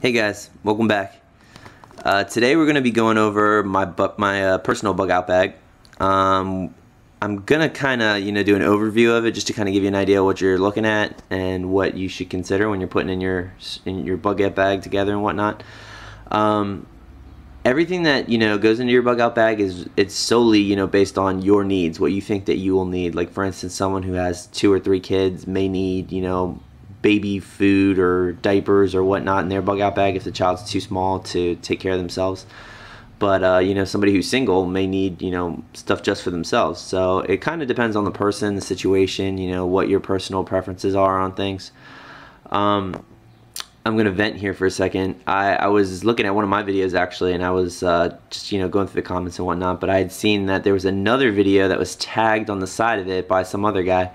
Hey guys, welcome back. Today we're going to be going over my personal bug out bag. I'm going to kind of do an overview of it just to kind of give you an idea of what you're looking at and what you should consider when you're putting in your bug out bag together and whatnot. Everything that goes into your bug out bag it's solely based on your needs, what you think that you will need. Like for instance, someone who has 2 or 3 kids may need baby food or diapers or whatnot in their bug out bag if the child's too small to take care of themselves. But somebody who's single may need stuff just for themselves. So it kind of depends on the person, the situation, what your personal preferences are on things. I'm gonna vent here for a second. I was looking at one of my videos actually, and I was just going through the comments and whatnot, but I had seen that there was another video that was tagged on the side of it by some other guy.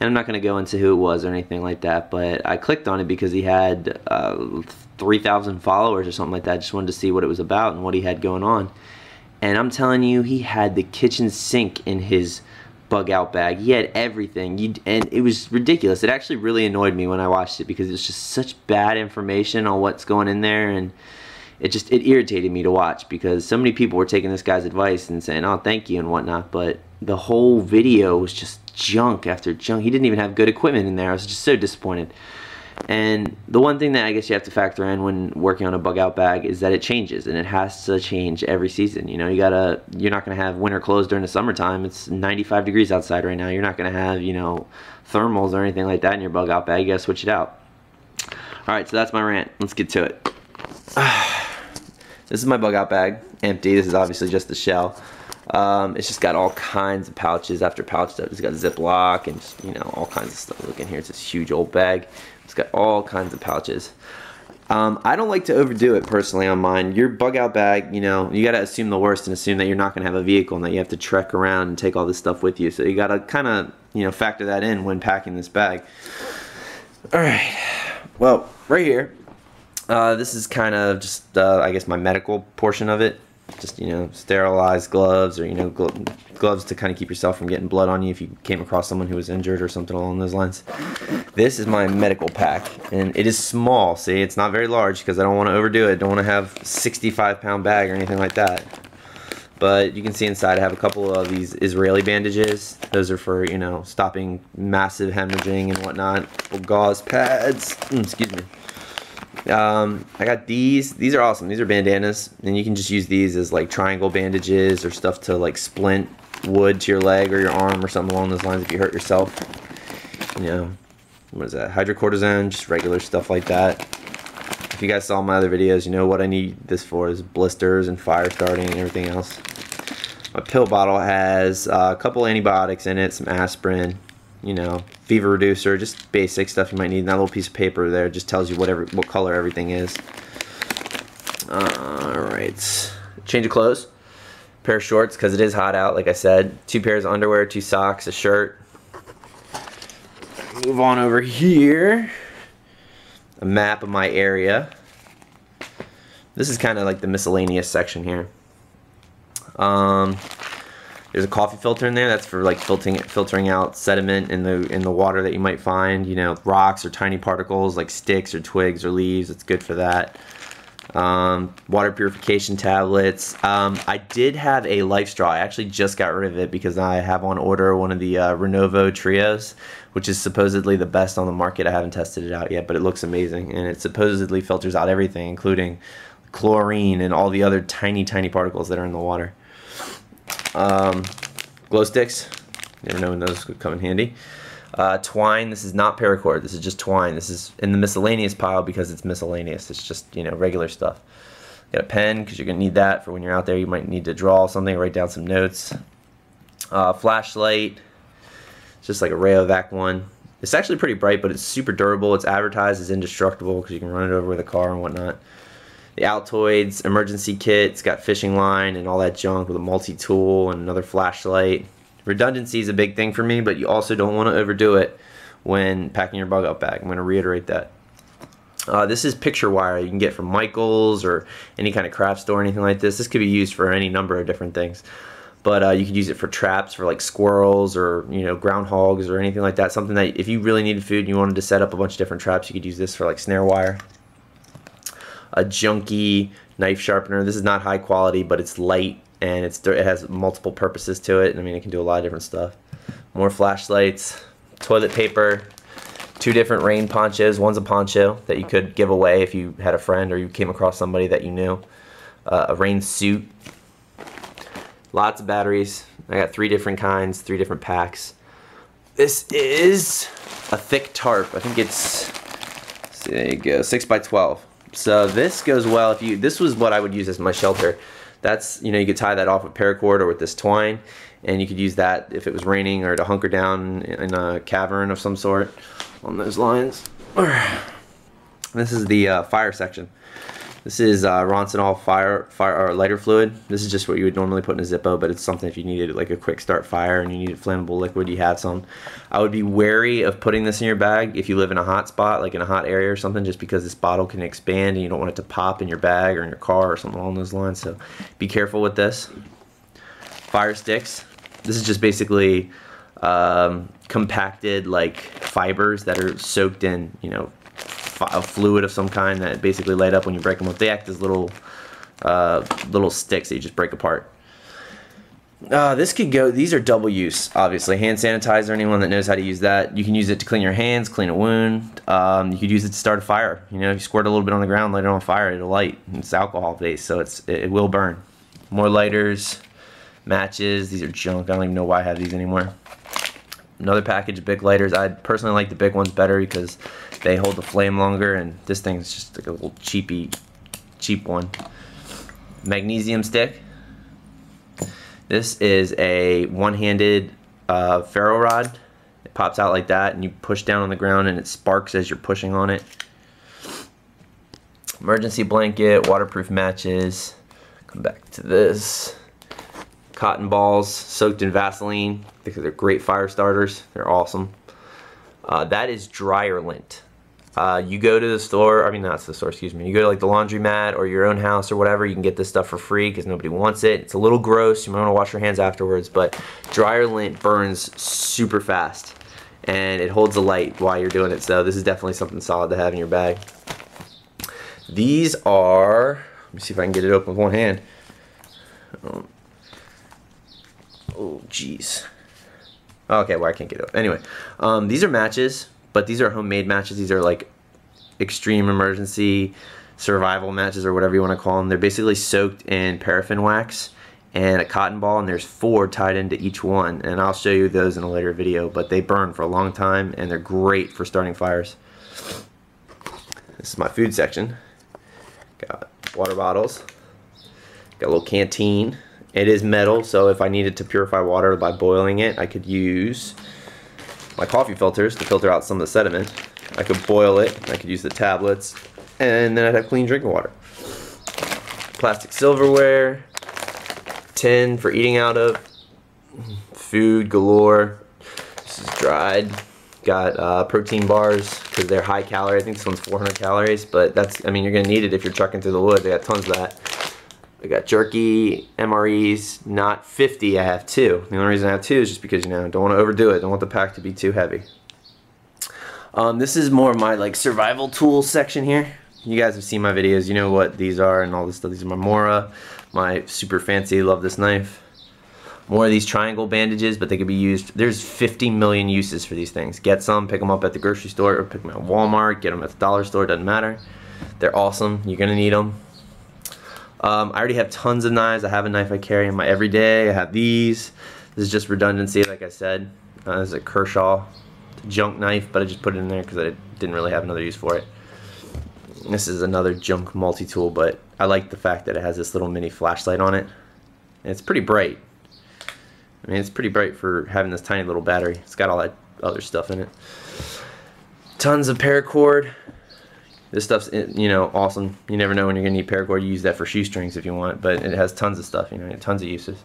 And I'm not going to go into who it was or anything like that, but I clicked on it because he had 3,000 followers or something like that. I just wanted to see what it was about and what he had going on. And I'm telling you, he had the kitchen sink in his bug out bag. He had everything, and it was ridiculous. It actually really annoyed me when I watched it because it was just such bad information on what's going in there, and it irritated me to watch because so many people were taking this guy's advice and saying, oh, thank you and whatnot, but the whole video was just junk after junk. He didn't even have good equipment in there. I was just so disappointed. And the one thing that I guess you have to factor in when working on a bug out bag is that it changes, and it has to change every season. You're not gonna have winter clothes during the summertime. It's 95 degrees outside right now. You're not gonna have thermals or anything like that in your bug out bag. You gotta switch it out. Alright, so that's my rant. Let's get to it. This is my bug out bag, empty. This is obviously just the shell. It's just got all kinds of pouches after pouch stuff. It's got Ziploc and just, all kinds of stuff. Look in here, it's this huge old bag. It's got all kinds of pouches. I don't like to overdo it personally on mine. Your bug out bag, you gotta assume the worst and assume that you're not gonna have a vehicle and that you have to trek around and take all this stuff with you. So you gotta kind of, factor that in when packing this bag. Alright, well, right here, this is kind of just, I guess, my medical portion of it. Just sterilized gloves, or gloves to kind of keep yourself from getting blood on you if you came across someone who was injured or something along those lines. This is my medical pack, and it is small. See, it's not very large because I don't want to overdo it. I don't want to have a 65-pound bag or anything like that. But you can see inside I have a couple of these Israeli bandages. Those are for stopping massive hemorrhaging and whatnot. Little gauze pads. Excuse me. I got these are awesome. These are bandanas, and you can just use these as like triangle bandages or stuff to like splint wood to your leg or your arm or something along those lines if you hurt yourself. What is that? Hydrocortisone, just regular stuff like that. If you guys saw my other videos, you know what I need this for is blisters and fire starting and everything else. My pill bottle has a couple antibiotics in it, some aspirin, fever reducer, just basic stuff you might need. And that little piece of paper there just tells you what color everything is. Alright, change of clothes, pair of shorts because it is hot out, like I said, 2 pairs of underwear, 2 socks, a shirt. Move on over here, a map of my area. This is kind of like the miscellaneous section here. There's a coffee filter in there. That's for like filtering out sediment in the water that you might find. Rocks or tiny particles like sticks or twigs or leaves. It's good for that. Water purification tablets. I did have a life straw. I actually just got rid of it because I have on order one of the Renovo Trios, which is supposedly the best on the market. I haven't tested it out yet, but it looks amazing, and it supposedly filters out everything, including chlorine and all the other tiny particles that are in the water. Glow sticks, never know when those would come in handy. Twine, this is not paracord, this is just twine. This is in the miscellaneous pile because it's miscellaneous. It's just regular stuff. Got a pen because you're gonna need that for when you're out there. You might need to draw something, write down some notes. Flashlight, it's just like a Rayovac one. It's actually pretty bright, but it's super durable. It's advertised as indestructible because you can run it over with a car and whatnot. The Altoids emergency kit, it's got fishing line and all that junk with a multi-tool and another flashlight. Redundancy is a big thing for me, but you also don't want to overdo it when packing your bug out bag. I'm going to reiterate that. This is picture wire you can get from Michael's or any kind of craft store or anything like this. This could be used for any number of different things. But you could use it for traps for like squirrels or groundhogs or anything like that. Something that if you really needed food and you wanted to set up a bunch of different traps, you could use this for like snare wire. a junky knife sharpener. This is not high quality, but it's light and it has multiple purposes to it. I mean, it can do a lot of different stuff. More flashlights, toilet paper, 2 different rain ponchos. One's a poncho that you could give away if you had a friend or you came across somebody that you knew. A rain suit. Lots of batteries. I got 3 different kinds, 3 different packs. This is a thick tarp. I think it's, there you go, 6 by 12. So this goes well if you, this was what I would use as my shelter. That's, you know, you could tie that off with paracord or with this twine, and you could use that if it was raining or to hunker down in a cavern of some sort on those lines. This is the fire section. This is Roncinol fire or lighter fluid. This is just what you would normally put in a Zippo, but it's something if you needed like a quick start fire and you needed flammable liquid, you have some. I would be wary of putting this in your bag if you live in a hot spot, like in a hot area or something, just because this bottle can expand and you don't want it to pop in your bag or in your car or something along those lines. So be careful with this. Fire sticks. This is just basically compacted like fibers that are soaked in, you know, a fluid of some kind that basically light up when you break them up. They act as little sticks that you just break apart. This could go, these are double use, obviously. Hand sanitizer, anyone that knows how to use that. You can use it to clean your hands, clean a wound. You could use it to start a fire. You know, if you squirt a little bit on the ground, light it on fire, it'll light. It's alcohol based, so it will burn. More lighters, matches. These are junk. I don't even know why I have these anymore. Another package of Bic lighters. I personally like the Bic ones better because they hold the flame longer, and this thing's just like a little cheap one. Magnesium stick. This is a one-handed ferro rod. It pops out like that, and you push down on the ground, and it sparks as you're pushing on it. Emergency blanket, waterproof matches. Come back to this. Cotton balls soaked in Vaseline. I think they're great fire starters. They're awesome. That is dryer lint. You go to the store, I mean not to the store, excuse me. You go to like the laundromat or your own house or whatever, you can get this stuff for free because nobody wants it. It's a little gross. You might want to wash your hands afterwards, but dryer lint burns super fast and it holds a light while you're doing it. So this is definitely something solid to have in your bag. These are, let me see if I can get it open with one hand. Oh, jeez. Okay, well, I can't get it. Anyway, these are matches, but these are homemade matches. These are like extreme emergency survival matches or whatever you want to call them. They're basically soaked in paraffin wax and a cotton ball, and there's 4 tied into each one. And I'll show you those in a later video, but they burn for a long time, and they're great for starting fires. This is my food section. Got water bottles. Got a little canteen. It is metal, so if I needed to purify water by boiling it, I could use my coffee filters to filter out some of the sediment. I could boil it, I could use the tablets, and then I'd have clean drinking water. Plastic silverware, tin for eating out of, food galore. This is dried. Got protein bars because they're high calorie. I think this one's 400 calories, but that's, I mean, you're gonna need it if you're trucking through the woods. They got tons of that. I got jerky, MREs, not 50, I have 2. The only reason I have 2 is just because, you know, I don't want to overdo it. Don't want the pack to be too heavy. This is more of my like survival tools section here. You guys have seen my videos, you know what these are and all this stuff. These are my Mora, my super fancy, love this knife. More of these triangle bandages, but they could be used, there's 50 million uses for these things. Get some, pick them up at the grocery store, or pick them at Walmart, get them at the dollar store, doesn't matter. They're awesome, you're gonna need them. I already have tons of knives. I have a knife I carry in my everyday. I have these. This is just redundancy, like I said. This is a Kershaw junk knife, but I just put it in there because I didn't really have another use for it. This is another junk multi-tool, but I like the fact that it has this little mini flashlight on it. And it's pretty bright. I mean, it's pretty bright for having this tiny little battery. It's got all that other stuff in it. Tons of paracord. This stuff's, you know, awesome. You never know when you're going to need paracord. You use that for shoestrings if you want, but it has tons of stuff, you know, tons of uses.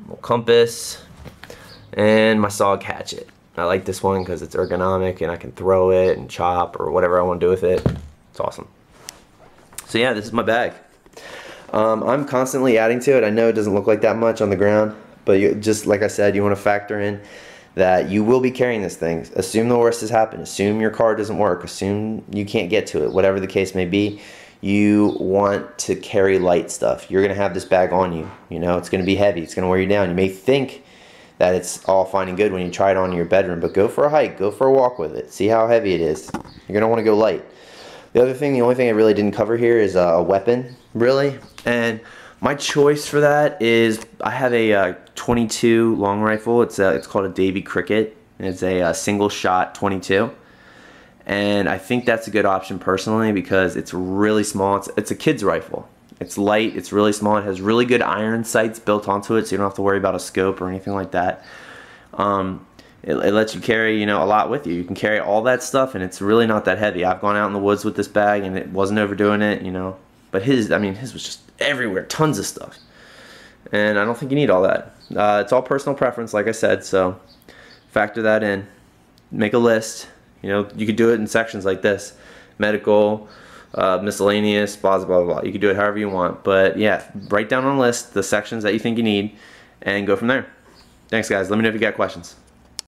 Little compass, and my SOG hatchet. I like this one because it's ergonomic and I can throw it and chop or whatever I want to do with it. It's awesome. So yeah, this is my bag. I'm constantly adding to it. I know it doesn't look like that much on the ground, but just like I said, you want to factor in that you will be carrying this thing. Assume the worst has happened. Assume your car doesn't work. Assume you can't get to it. Whatever the case may be, you want to carry light stuff. You're going to have this bag on you. You know, it's going to be heavy. It's going to wear you down. You may think that it's all fine and good when you try it on in your bedroom, but go for a hike. Go for a walk with it. See how heavy it is. You're going to want to go light. The only thing I really didn't cover here is a weapon, really. And my choice for that is I have a 22 long rifle. It's called a Davy Cricket. It's a single shot 22. And I think that's a good option personally because it's really small. It's a kid's rifle. It's light, it's really small, it has really good iron sights built onto it, so you don't have to worry about a scope or anything like that. It lets you carry, you know, a lot with you. You can carry all that stuff and it's really not that heavy. I've gone out in the woods with this bag and it wasn't overdoing it, you know. But his was just everywhere, tons of stuff. And I don't think you need all that. It's all personal preference, like I said, so factor that in. Make a list. You know, you could do it in sections like this: medical, miscellaneous, blah, blah, blah. You could do it however you want. But yeah, write down on a list the sections that you think you need and go from there. Thanks, guys. Let me know if you got questions.